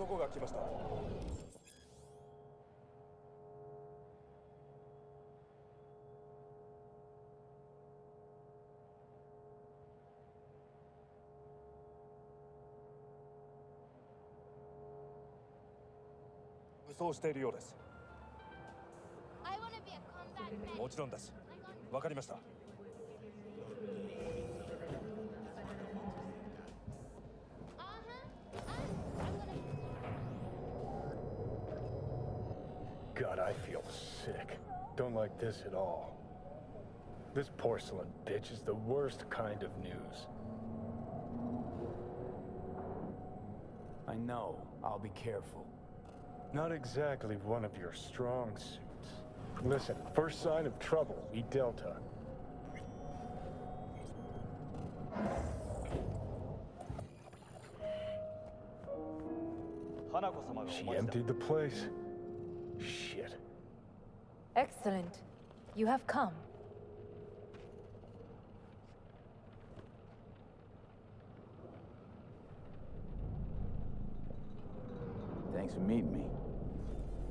男が来ました。武装しているようです。もちろんです。わかりました。God, I feel sick. Don't like this at all. This porcelain bitch is the worst kind of news. I know. I'll be careful. Not exactly one of your strong suits. Listen, first sign of trouble, we Delta. She emptied the place. Shit. Excellent. You have come. Thanks for meeting me.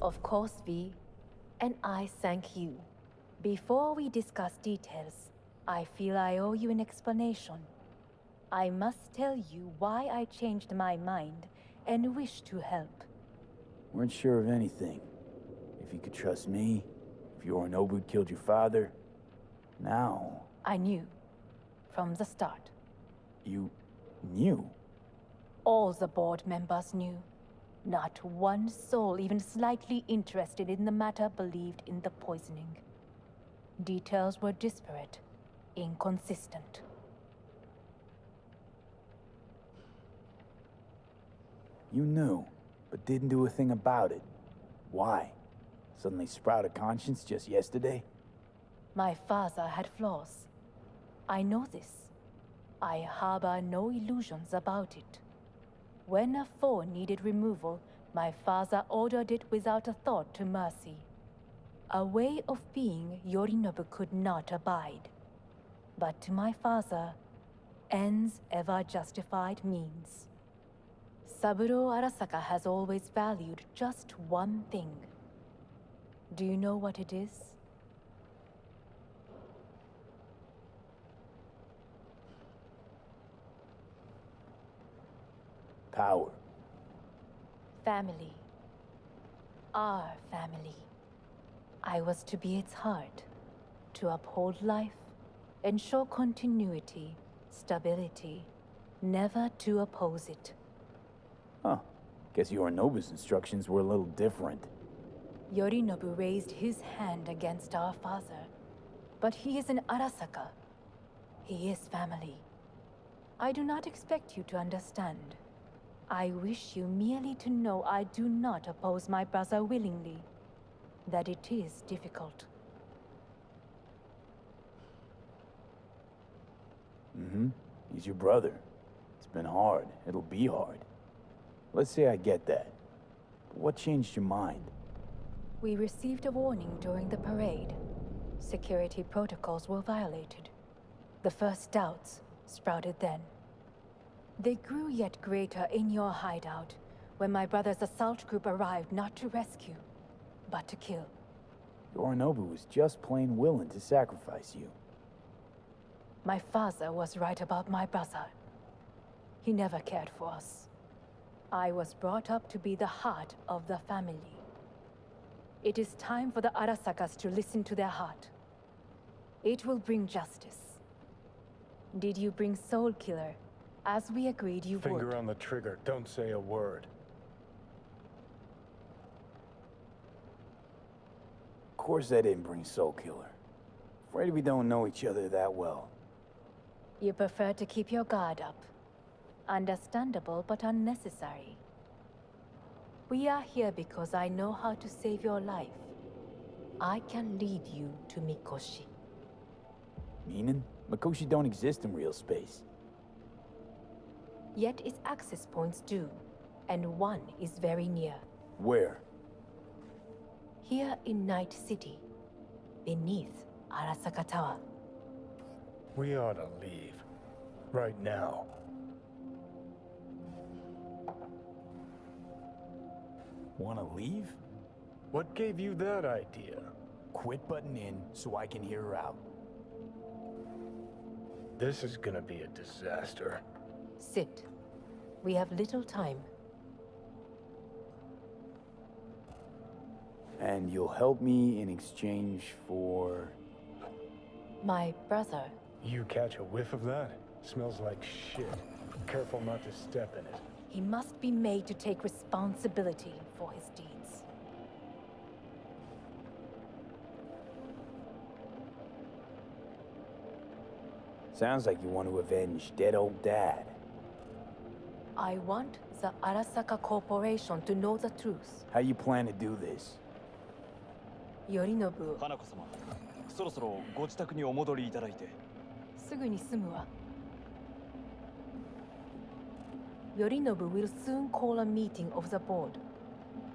Of course, V. And I thank you. Before we discuss details, I feel I owe you an explanation. I must tell you why I changed my mind and wish to help. Weren't sure of anything. If you could trust me, if Yorinobu killed your father. Now... I knew. From the start. You... knew? All the board members knew. Not one soul even slightly interested in the matter believed in the poisoning. Details were disparate, inconsistent. You knew, but didn't do a thing about it. Why? Suddenly sprout a conscience just yesterday? My father had flaws. I know this. I harbor no illusions about it. When a foe needed removal, my father ordered it without a thought to mercy. A way of being Yorinobu could not abide. But to my father, ends ever justified means. Saburo Arasaka has always valued just one thing. Do you know what it is? Power. Family. Our family. I was to be its heart, to uphold life, ensure continuity, stability, never to oppose it. Huh. Guess Yorinobu's instructions were a little different. Yorinobu raised his hand against our father, but he is an Arasaka. He is family. I do not expect you to understand. I wish you merely to know I do not oppose my brother willingly, that it is difficult. Mm-hmm. He's your brother. It's been hard. It'll be hard. Let's say I get that. But what changed your mind? We received a warning during the parade. Security protocols were violated. The first doubts sprouted then. They grew yet greater in your hideout, when my brother's assault group arrived not to rescue, but to kill. Yorinobu was just plain willing to sacrifice you. My father was right about my brother. He never cared for us. I was brought up to be the heart of the family. It is time for the Arasakas to listen to their heart. It will bring justice. Did you bring Soul Killer, as we agreed you would? Finger on the trigger, don't say a word. Of course I didn't bring Soul Killer. Afraid we don't know each other that well. You prefer to keep your guard up. Understandable, but unnecessary. We are here because I know how to save your life. I can lead you to Mikoshi. Meaning? Mikoshi don't exist in real space. Yet its access points do, and one is very near. Where? Here in Night City, beneath Arasaka Tower. We ought to leave. Right now. Wanna leave? What gave you that idea? Quit butting in so I can hear her out. This is gonna be a disaster. Sit. We have little time. And you'll help me in exchange for... My brother. You catch a whiff of that? Smells like shit. Careful not to step in it. He must be made to take responsibility for his deeds. Sounds like you want to avenge dead old dad. I want the Arasaka Corporation to know the truth. How you plan to do this? Yorinobu, 花子様、そろそろご自宅にお戻りいただいて。すぐに済むわ。Yorinobu will soon call a meeting of the board.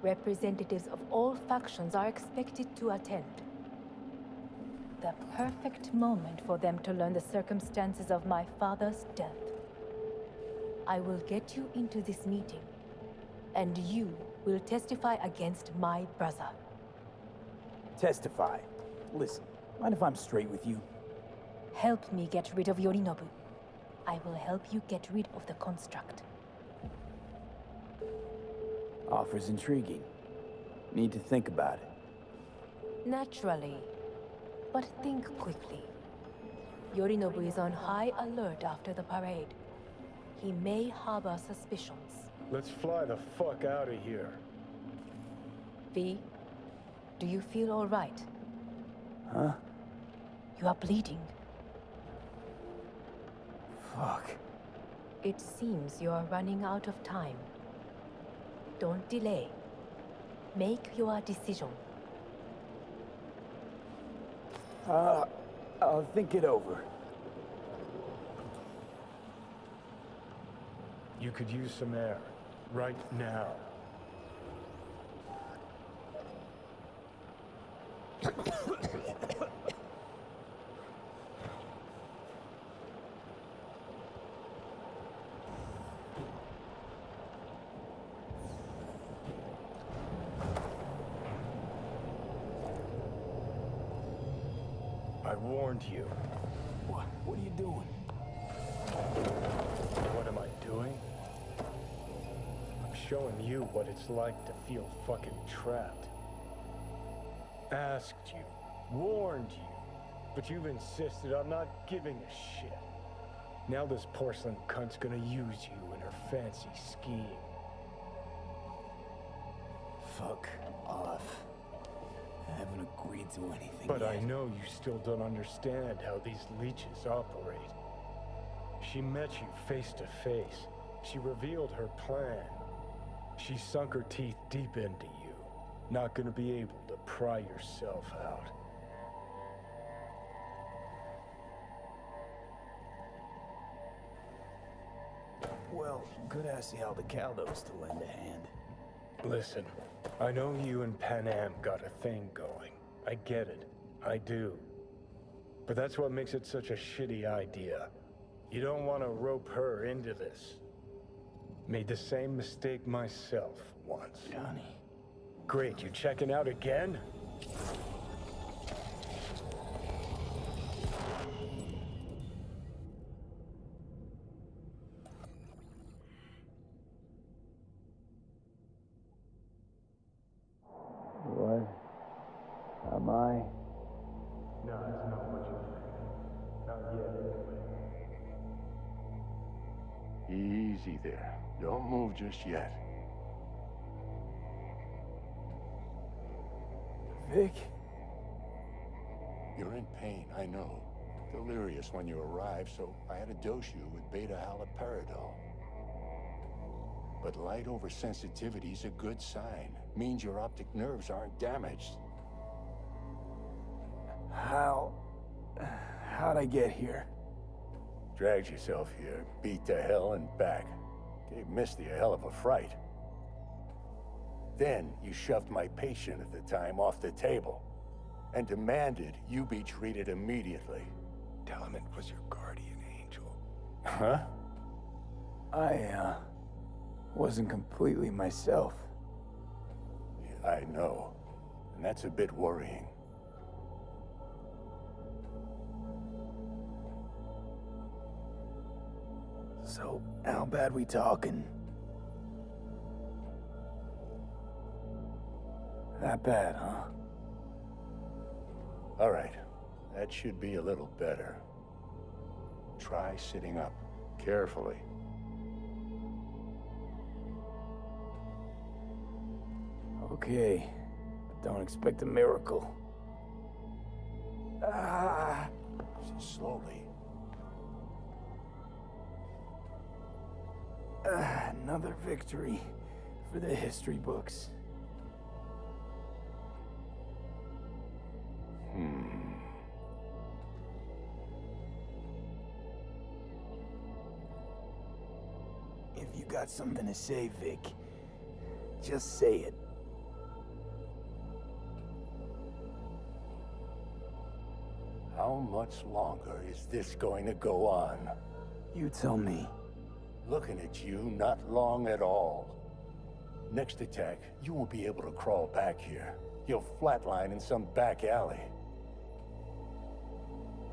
Representatives of all factions are expected to attend. The perfect moment for them to learn the circumstances of my father's death. I will get you into this meeting, and you will testify against my brother. Testify. Listen, mind if I'm straight with you? Help me get rid of Yorinobu. I will help you get rid of the construct. Offer's intriguing. Need to think about it. Naturally. But think quickly. Yorinobu is on high alert after the parade. He may harbor suspicions. Let's fly the fuck out of here. V, do you feel all right? Huh? You are bleeding. Fuck. It seems you are running out of time. Don't delay. Make your decision. I'll think it over. You could use some air. Right now. I warned you. What are you doing? What am I doing? I'm showing you what it's like to feel fucking trapped. Asked you, warned you, but you've insisted on not giving a shit. Now this porcelain cunt's gonna use you in her fancy scheme. Fuck off. I haven't agreed to anything But yet. I know you still don't understand how these leeches operate. She met you face to face. She revealed her plan. She sunk her teeth deep into you. Not gonna be able to pry yourself out. Well, could ask the Aldecaldos to lend a hand. Listen, I know you and Panam got a thing going. I get it. I do. But that's what makes it such a shitty idea. You don't want to rope her into this. Made the same mistake myself once. Johnny. Great, you checking out again? What? Am I? No, that's not what you're thinking. Not yet, anyway. Easy there. Don't move just yet. Vic? You're in pain, I know. Delirious when you arrived, so I had to dose you with beta-haloperidol. But light oversensitivity's a good sign. Means your optic nerves aren't damaged. How'd I get here? Dragged yourself here, beat to hell and back. Gave Misty a hell of a fright. Then you shoved my patient at the time off the table and demanded you be treated immediately. Tell him it was your guardian angel. Huh? I, wasn't completely myself. I know. And that's a bit worrying. So, how bad we talking? That bad, huh? All right. That should be a little better. Try sitting up. Carefully. Okay. But don't expect a miracle. Ah! Slowly. Another victory for the history books. If you got something to say, Vic, just say it. How much longer is this going to go on? You tell me. Looking at you, not long at all. Next attack, you won't be able to crawl back here. You'll flatline in some back alley.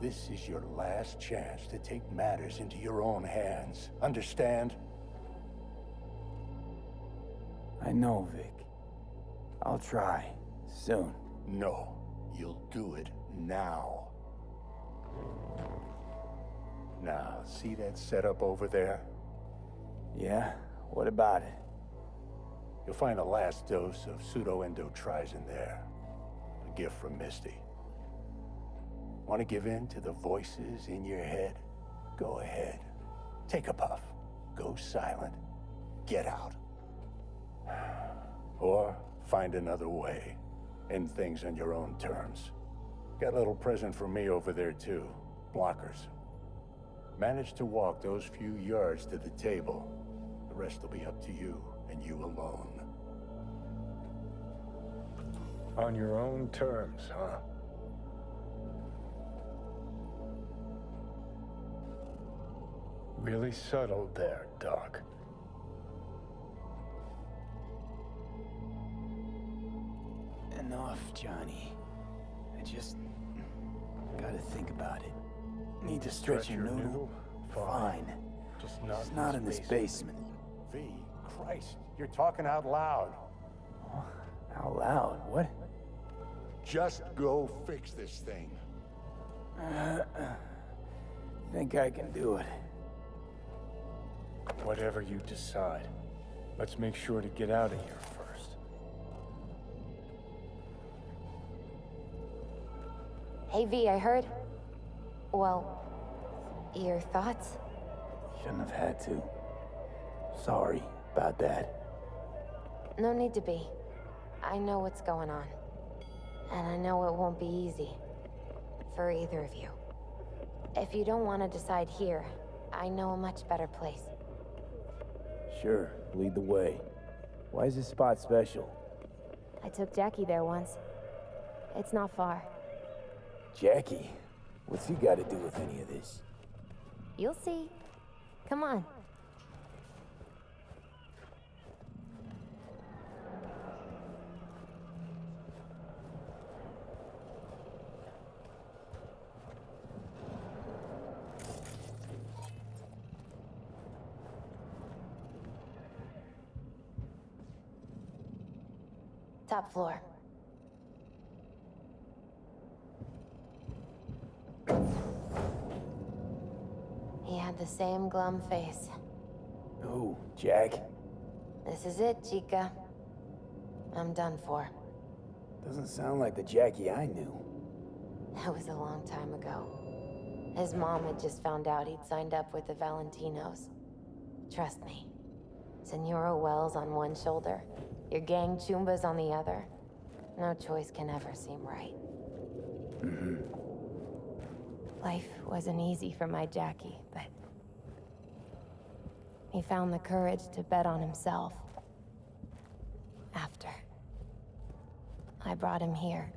This is your last chance to take matters into your own hands. Understand? I know, Vic. I'll try. Soon. No, you'll do it now. Now, see that setup over there? Yeah? What about it? You'll find the last dose of pseudo-endotrizin there. A gift from Misty. Want to give in to the voices in your head? Go ahead. Take a puff. Go silent. Get out. Or find another way. End things on your own terms. Got a little present for me over there, too. Blockers. Manage to walk those few yards to the table. The rest will be up to you, and you alone. On your own terms, huh? Really subtle there, Doc. Enough, Johnny. I just gotta think about it. Need to stretch your noodle? Fine. Just not in this basement. V, Christ, you're talking out loud. Out loud? What? Just go fix this thing. Think I can do it. Whatever you decide. Let's make sure to get out of here first. Hey V, I heard. Well, your thoughts? Shouldn't have had to. Sorry about that. No need to be. I know what's going on. And I know it won't be easy. For either of you. If you don't want to decide here, I know a much better place. Sure, lead the way. Why is this spot special? I took Jackie there once. It's not far. Jackie? What's he got to do with any of this? You'll see. Come on. Top floor. He had the same glum face. Who? Jack? This is it, Chica. I'm done for. Doesn't sound like the Jackie I knew. That was a long time ago. His mom had just found out he'd signed up with the Valentinos. Trust me. Senora Wells on one shoulder, your gang Chumbas on the other. No choice can ever seem right. Life wasn't easy for my Jackie, but he found the courage to bet on himself. After I brought him here.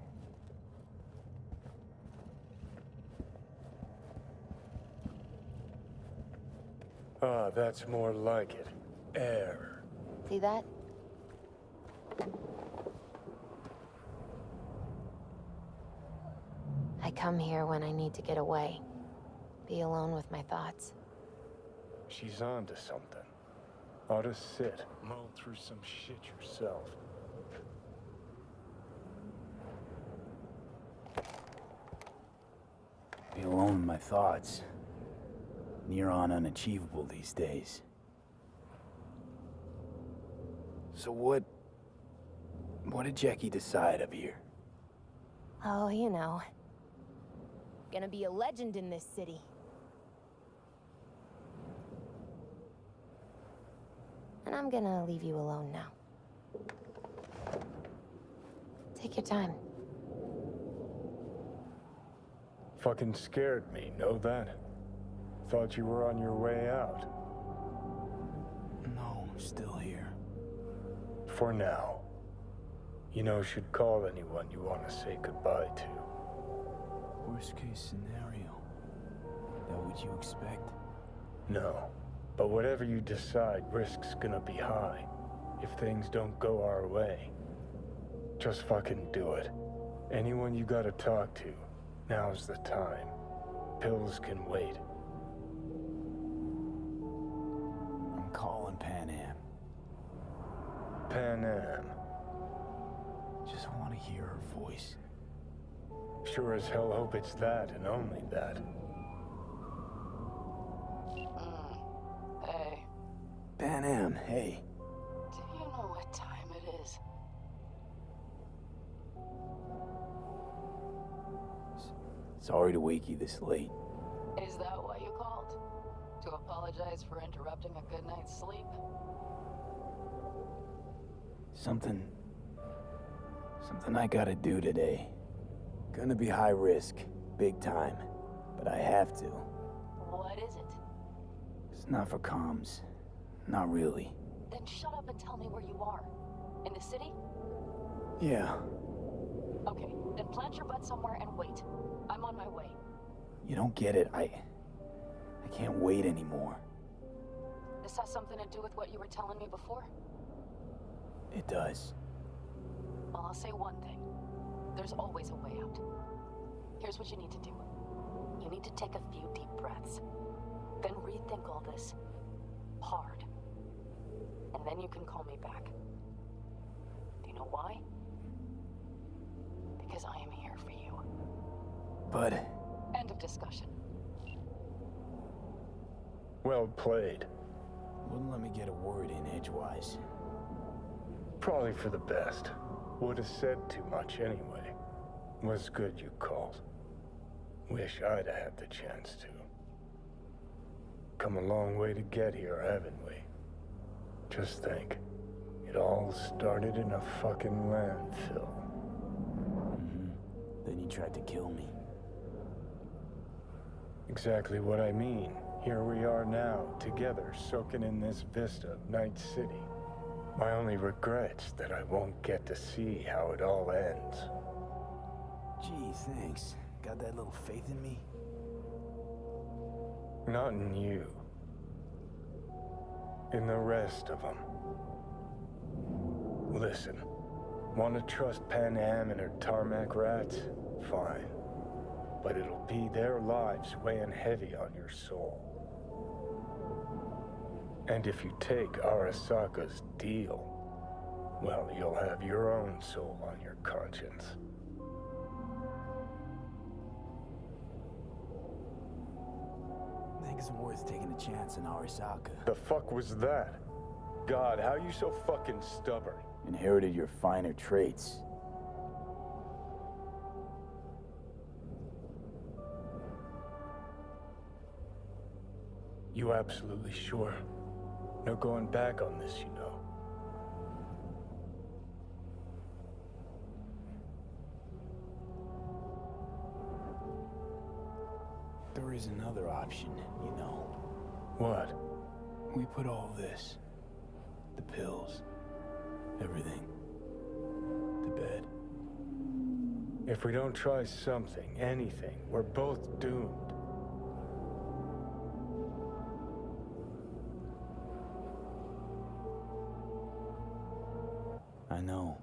Ah, that's more like it. Air. See that? I come here when I need to get away. Be alone with my thoughts. She's on to something. Ought to sit, mull through some shit yourself. Be alone with my thoughts. Near on unachievable these days. So what did Jackie decide up here? Oh, you know. Gonna be a legend in this city. And I'm gonna leave you alone now. Take your time. Fucking scared me, know that? Thought you were on your way out. No, I'm still here. For now. You know, should call anyone you want to say goodbye to. Worst case scenario. That what you expect? No. But whatever you decide, risk's gonna be high. If things don't go our way. Just fucking do it. Anyone you gotta talk to, now's the time. Pills can wait. I'm calling Pan Am. Pan Am. Just want to hear her voice. Sure as hell hope it's that and only that. Hey, Pan Am, hey. do you know what time it is? Sorry to wake you this late. Is that why you called? To apologize for interrupting a good night's sleep? Something I gotta do today. Gonna be high risk, big time, but I have to. What is it? It's not for comms. Not really. Then shut up and tell me where you are. In the city? Yeah, Okay, then plant your butt somewhere and wait. I'm on my way. you don't get it. I can't wait anymore. This has something to do with what you were telling me before? It does. Well, I'll say one thing. There's always a way out. Here's what you need to do. You need to take a few deep breaths. Then rethink all this. Hard. And then you can call me back. Do you know why? Because I am here for you. But End of discussion. Well played. wouldn't let me get a word in edgewise. Probably for the best. Would have said too much anyway. Was good you called. Wish I'd have had the chance to. Come a long way to get here, haven't we? Just think. It all started in a fucking landfill. Then you tried to kill me. Exactly what I mean. Here we are now, together, soaking in this vista of Night City. My only regret's that I won't get to see how it all ends. Gee, thanks. Got that little faith in me? Not in you. In the rest of them. Listen, want to trust Pan Am and her tarmac rats? Fine. But it'll be their lives weighing heavy on your soul. And if you take Arasaka's deal, well, you'll have your own soul on your conscience. Think it's worth taking a chance in Arasaka. The fuck was that? God, how you so fucking stubborn? Inherited your finer traits. You absolutely sure? No going back on this, you know. There is another option, you know. What? We put all this, the pills, everything, to bed. If we don't try something, anything, we're both doomed. I know.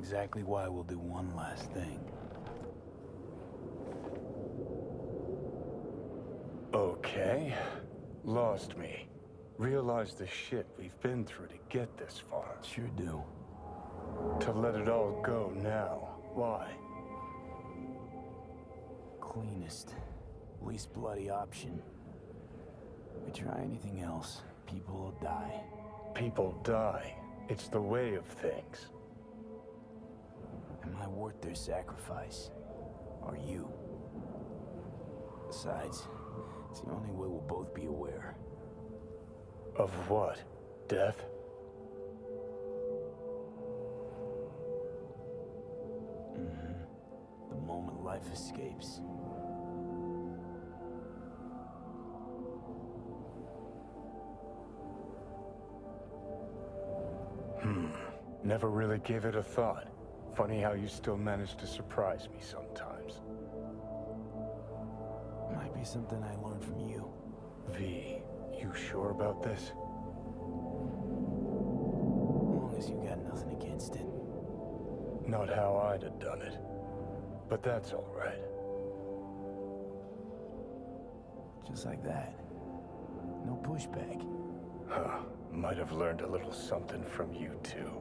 Exactly why we'll do one last thing. Okay. Lost me. Realized the shit we've been through to get this far. Sure do. To let it all go now. Why? Cleanest, least bloody option. We try anything else, people will die. People die. It's the way of things. Am I worth their sacrifice? Are you? Besides, it's the only way we'll both be aware. Of what? Death? The moment life escapes. Never really gave it a thought. Funny how you still manage to surprise me sometimes. Might be something I learned from you. V, you sure about this? As long as you got nothing against it. Not how I'd have done it. But that's all right. Just like that. No pushback. Huh. Might have learned a little something from you too.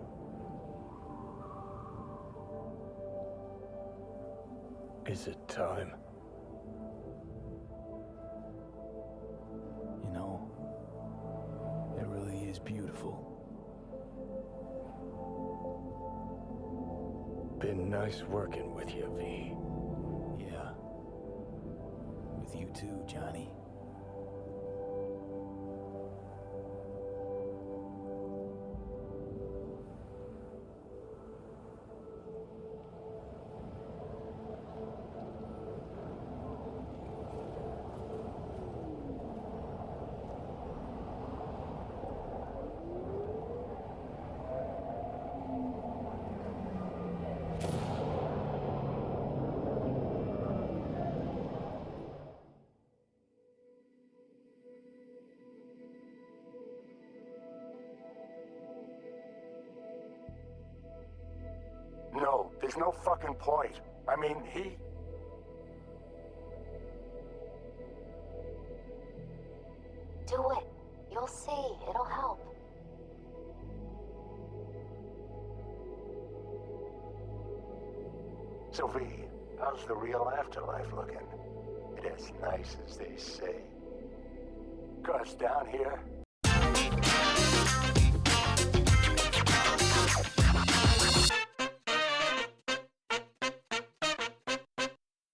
Is it time? You know, it really is beautiful. Been nice working with you, V. Yeah. With you too, Johnny. No, there's no fucking point. I mean, he... Do it. You'll see. It'll help. So V, how's the real afterlife looking? It as nice as they say. 'Cause down here,